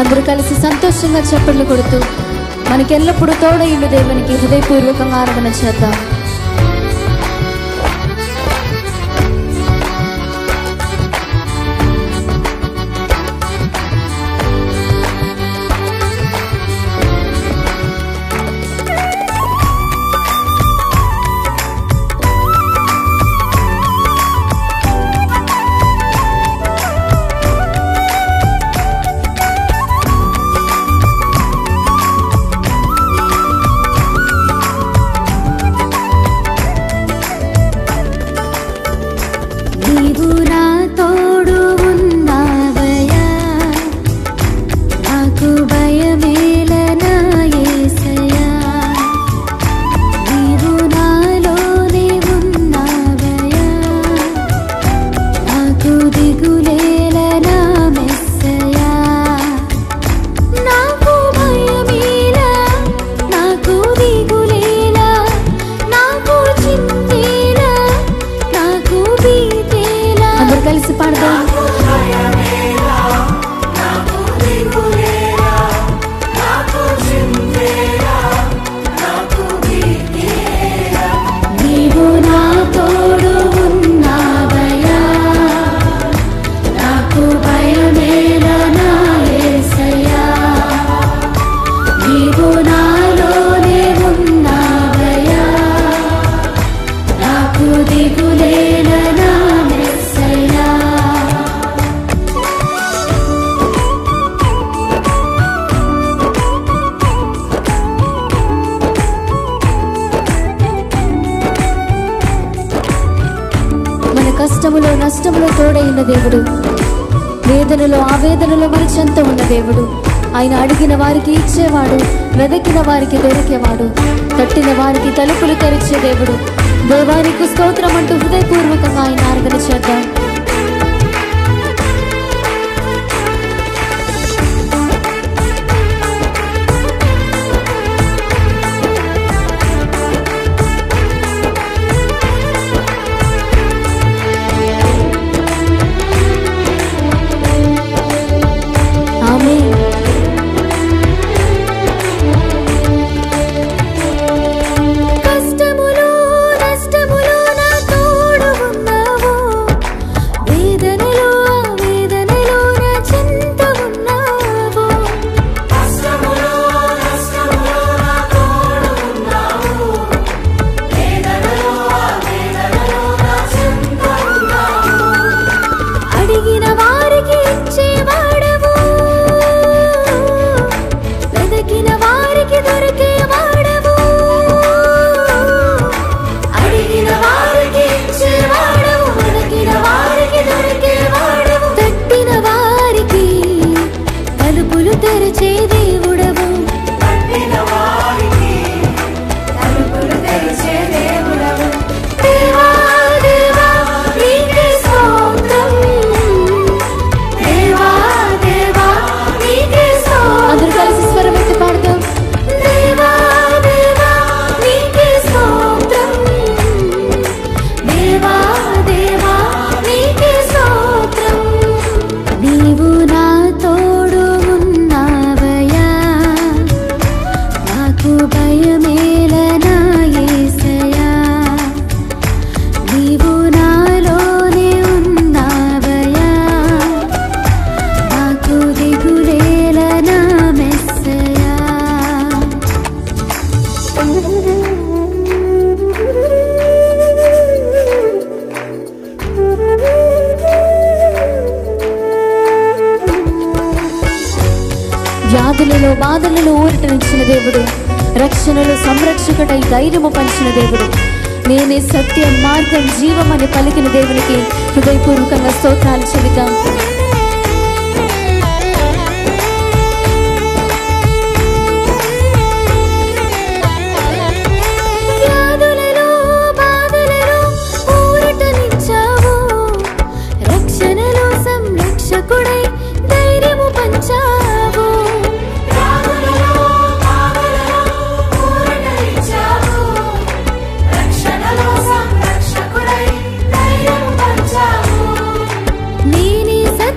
అందరూ కలిసి సంతోషంగా చప్పట్లు కొడుతూ మనకెల్లప్పుడూ తోడైన దేవునికి హృదయపూర్వకంగా ఆరాధన చేద్దాం. కలిసి పాడదాం. నీవు నా తోడు ఉన్నావయ్యా, నాకు భయమేలా నా యేసయ్యా. నీవు నాలోనే ఉన్నావయ్యా, నాకు దిగులేలా నా మెస్సయ్యా. కష్టములో నష్టములో తోడైన దేవుడు, వేదనలో ఆవేదనలో మన చెంత ఉన్న దేవుడు. ఆయన అడిగిన వారికి ఇచ్చేవాడు, వెదకిన వారికి దొరికేవాడు, తట్టిన వారికి తలుపులు తెరిచే దేవుడు. దేవానికి స్తోత్రం అంటూ హృదయపూర్వకంగా ఆయన ఆరాధన చేద్దాం. వ్యాధులలో బాధలలో ఊరటనిచ్చిన దేవుడు, రక్షణలో సంరక్షకుడై ధైర్యము పంచిన దేవుడు, నేనే సత్యం మార్గం జీవం అని పలికిన దేవునికి హృదయపూర్వకంగా స్తోత్రాలు చెబుతాం. సత్యం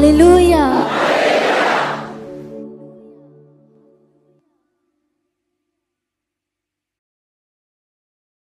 హల్లెలూయా.